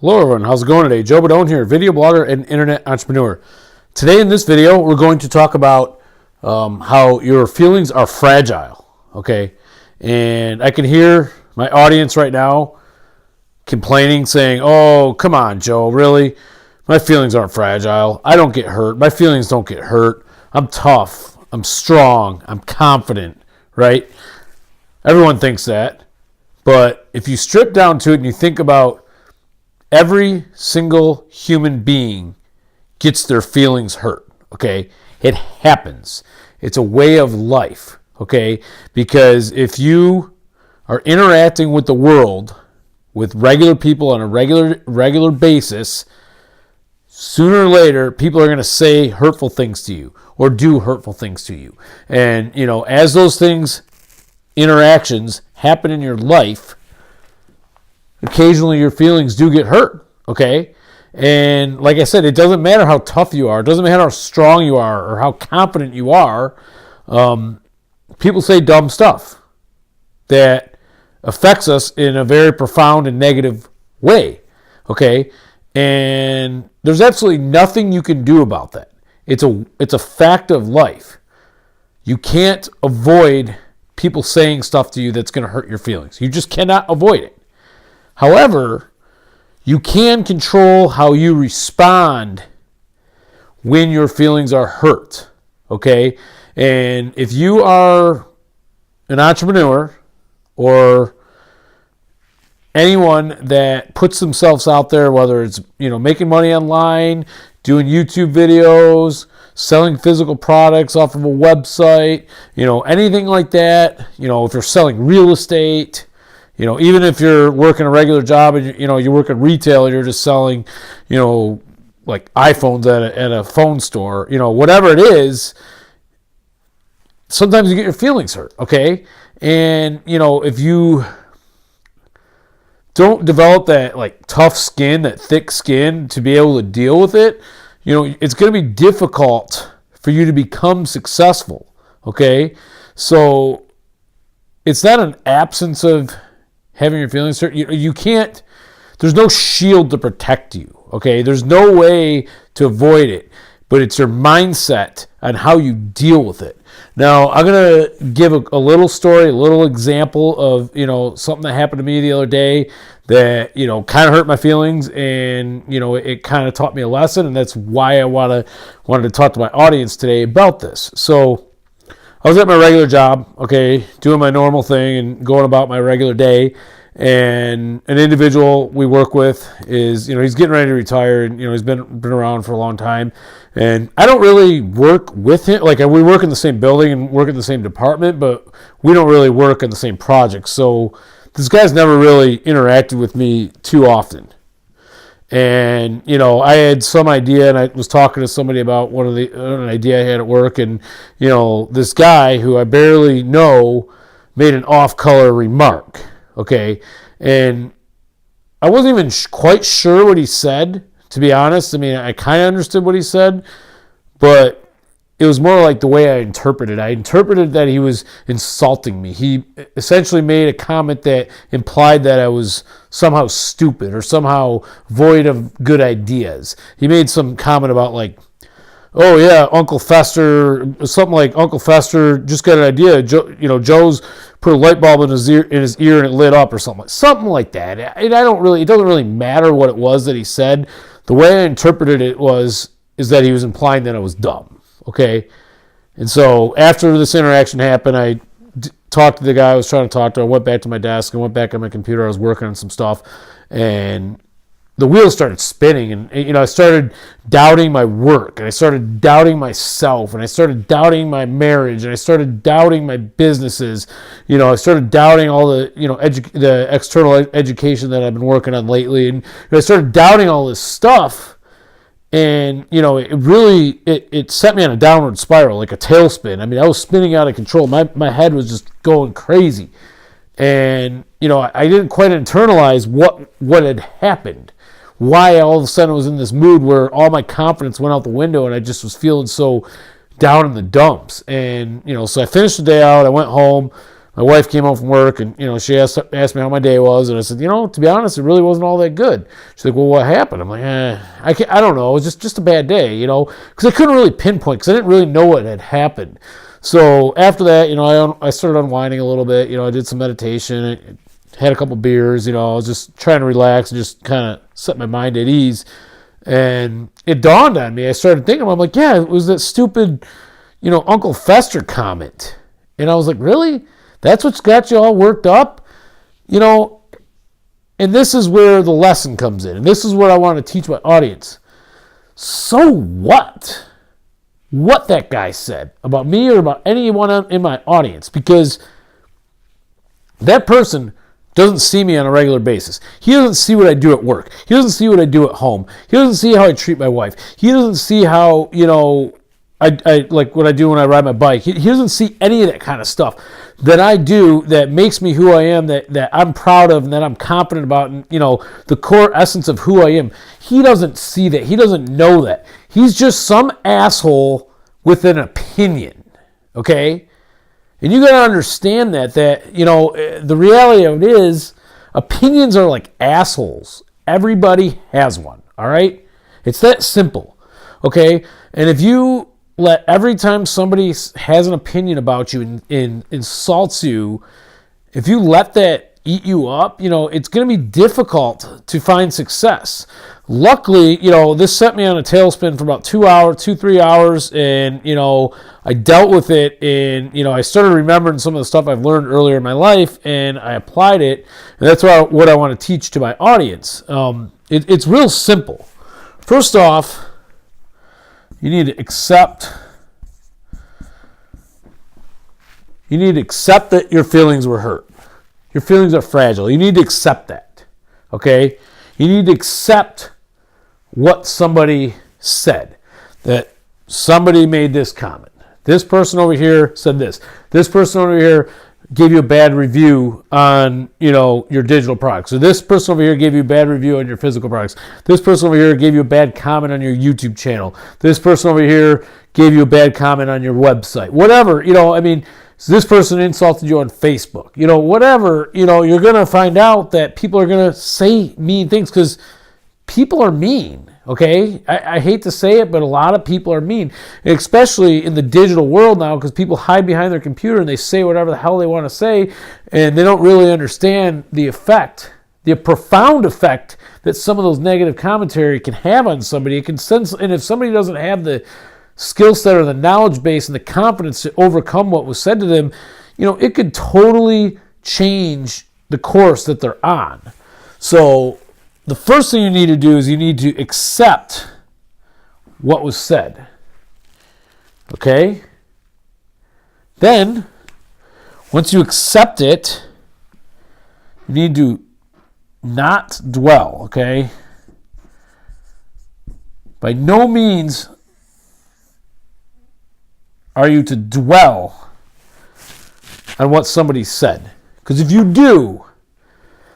Hello everyone, how's it going today? Joe Bodone here, video blogger and internet entrepreneur. Today in this video, we're going to talk about how your feelings are fragile, okay? And I can hear my audience right now complaining, saying, oh, come on, Joe, really? My feelings aren't fragile. I don't get hurt. My feelings don't get hurt. I'm tough. I'm strong. I'm confident, right? Everyone thinks that. But if you strip down to it and you think about every single human being gets their feelings hurt, okay? It happens. It's a way of life, okay? Because if you are interacting with the world, with regular people on a regular basis, sooner or later, people are going to say hurtful things to you or do hurtful things to you. And, you know, as those things, interactions happen in your life, occasionally your feelings do get hurt, okay? And like I said, it doesn't matter how tough you are. It doesn't matter how strong you are or how confident you are. People say dumb stuff that affects us in a very profound and negative way, okay? And there's absolutely nothing you can do about that. It's a fact of life. You can't avoid people saying stuff to you that's going to hurt your feelings. You just cannot avoid it. However, you can control how you respond when your feelings are hurt, okay? And if you are an entrepreneur or anyone that puts themselves out there, whether it's, you know, making money online, doing YouTube videos, selling physical products off of a website, you know, anything like that, you know, if you're selling real estate, you know, even if you're working a regular job and, you know, you work in retail and you're just selling, you know, like iPhones at a phone store, you know, whatever it is, sometimes you get your feelings hurt, okay? And, you know, if you don't develop that, like, tough skin, that thick skin to be able to deal with it, you know, it's going to be difficult for you to become successful, okay? So it's not an absence of having your feelings hurt. You can't, there's no shield to protect you, okay? There's no way to avoid it, but it's your mindset on how you deal with it. Now, I'm going to give a little story, a little example of, you know, something that happened to me the other day that, you know, kind of hurt my feelings, and, you know, it kind of taught me a lesson, and that's why I wanted to talk to my audience today about this. So I was at my regular job, okay, doing my normal thing and going about my regular day, and an individual we work with is, you know, he's getting ready to retire, and, you know, he's been around for a long time, and I don't really work with him. Like, we work in the same building and work in the same department, but we don't really work on the same project. So this guy's never really interacted with me too often. And, you know, I had some idea, and I was talking to somebody about an idea I had at work, and, you know, this guy who I barely know made an off-color remark, okay? And I wasn't even quite sure what he said, to be honest. I mean, I kind of understood what he said, but it was more like the way I interpreted it. I interpreted that he was insulting me. He essentially made a comment that implied that I was somehow stupid or somehow void of good ideas. He made some comment about, like, oh yeah, Uncle Fester, something like Uncle Fester just got an idea. Joe's put a light bulb in his ear and it lit up, or something like that. And it doesn't really matter what it was that he said. The way I interpreted it is that he was implying that I was dumb. Okay, and so after this interaction happened, I talked to the guy I was trying to talk to. I went back to my desk and went back on my computer. I was working on some stuff, and the wheels started spinning. And, you know, I started doubting my work, and I started doubting myself, and I started doubting my marriage, and I started doubting my businesses. You know, I started doubting all the, you know, the external education that I've been working on lately, and I started doubting all this stuff. And, you know, it really, it set me on a downward spiral, like a tailspin. I mean, I was spinning out of control. My head was just going crazy. And, you know, I didn't quite internalize what had happened. Why all of a sudden I was in this mood where all my confidence went out the window and I just was feeling so down in the dumps. And, you know, so I finished the day out. I went home. my wife came home from work, and she asked me how my day was, and I said, to be honest, it really wasn't all that good. She's like, well, what happened? I'm like, I don't know. It was just a bad day, because I couldn't really pinpoint, because I didn't really know what had happened. So after that, I started unwinding a little bit. I did some meditation, had a couple beers. I was just trying to relax and just kind of set my mind at ease. And it dawned on me. I started thinking, I'm like, yeah, it was that stupid, Uncle Fester comment. And I was like, really? That's what's got you all worked up? And this is where the lesson comes in. And this is what I want to teach my audience. So what? What that guy said about me or about anyone in my audience. Because that person doesn't see me on a regular basis. He doesn't see what I do at work. He doesn't see what I do at home. He doesn't see how I treat my wife. He doesn't see how, I like what I do when I ride my bike. He doesn't see any of that kind of stuff that I do that makes me who I am, that I'm proud of and that I'm confident about, and the core essence of who I am. He doesn't see that. He doesn't know that. He's just some asshole with an opinion, okay? And you got to understand that the reality of it is opinions are like assholes. Everybody has one, all right? It's that simple, okay? And if you let every time somebody has an opinion about you and insults you, if you let that eat you up, it's going to be difficult to find success. Luckily, this set me on a tailspin for about 3 hours, and, I dealt with it, and, I started remembering some of the stuff I've learned earlier in my life, and I applied it, and that's what I want to teach to my audience. It's real simple. First off, you need to accept that your feelings were hurt. Your feelings are fragile. You need to accept that, okay? You need to accept what somebody said, that somebody made this comment. This person over here said this. This person over here gave you a bad review on, your digital products. So this person over here gave you a bad review on your physical products. This person over here gave you a bad comment on your YouTube channel. This person over here gave you a bad comment on your website. Whatever, so this person insulted you on Facebook. Whatever, you're going to find out that people are going to say mean things because people are mean, okay? I hate to say it, but a lot of people are mean, especially in the digital world now, because people hide behind their computer and they say whatever the hell they want to say, and they don't really understand the effect, the profound effect that some of those negative commentary can have on somebody. It can sense, and if somebody doesn't have the skill set or the knowledge base and the confidence to overcome what was said to them, it could totally change the course that they're on. So the first thing you need to do is you need to accept what was said. Okay? Then, once you accept it, you need to not dwell, okay? By no means are you to dwell on what somebody said. Because if you do,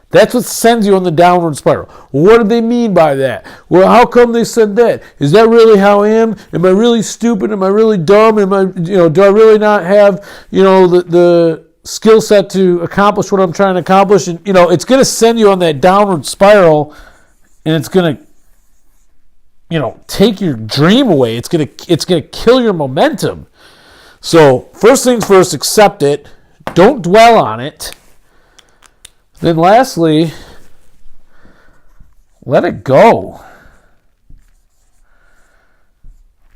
that's what sends you on the downward spiral. What do they mean by that? Well, how come they said that? Is that really how I am? Am I really stupid? Am I really dumb? Am I, do I really not have, the skill set to accomplish what I'm trying to accomplish? And, it's going to send you on that downward spiral, and it's going to, take your dream away. It's going to kill your momentum. So, first things first, accept it. Don't dwell on it. Then lastly, let it go.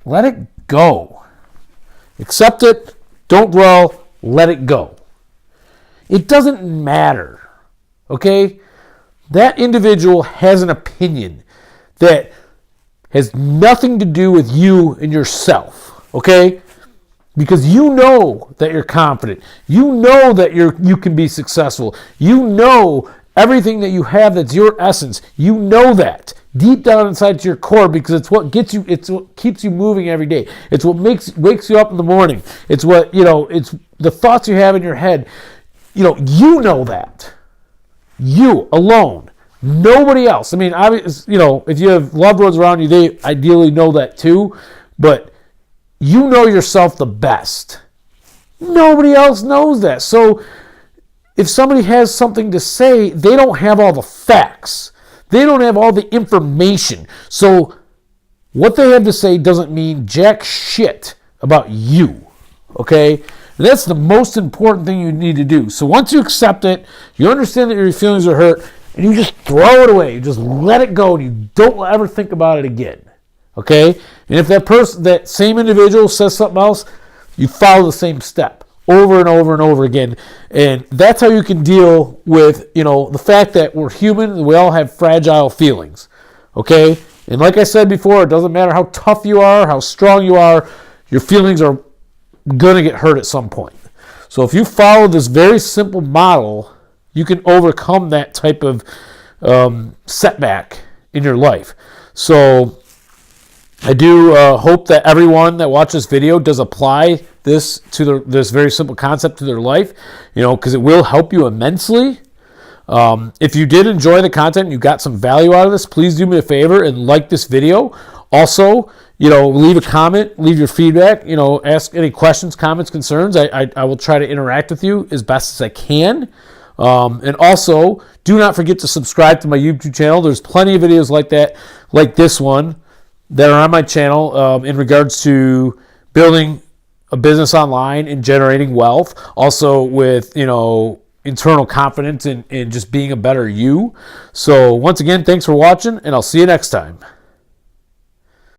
Let it go. Accept it. Don't dwell. Let it go. It doesn't matter. Okay? That individual has an opinion that has nothing to do with you and yourself. Okay? Because you know that you're confident. You know that you can be successful. You know everything that you have that's your essence. You know that deep down inside your core, because it's what gets you. It's what keeps you moving every day. It's what wakes you up in the morning. It's what it's the thoughts you have in your head. You know that. You alone. Nobody else. I mean, obviously, if you have loved ones around you, they ideally know that too. But you know yourself the best. Nobody else knows that. So if somebody has something to say, they don't have all the facts. They don't have all the information. So what they have to say doesn't mean jack shit about you. Okay? And that's the most important thing you need to do. So once you accept it, you understand that your feelings are hurt, and you just throw it away. You just let it go, and you don't ever think about it again. Okay? And if that same individual says something else, you follow the same step over and over and over again. And that's how you can deal with, the fact that we're human and we all have fragile feelings. Okay? And like I said before, it doesn't matter how tough you are, how strong you are, your feelings are going to get hurt at some point. So if you follow this very simple model, you can overcome that type of setback in your life. So I do hope that everyone that watches this video does apply this to this very simple concept to their life, because it will help you immensely. If you did enjoy the content and you got some value out of this, please do me a favor and like this video. Also, leave a comment, leave your feedback, ask any questions, comments, concerns. I will try to interact with you as best as I can. And also, do not forget to subscribe to my YouTube channel. There's plenty of videos like that, like this one, that are on my channel in regards to building a business online and generating wealth. Also with, internal confidence and just being a better you. So once again, thanks for watching, and I'll see you next time.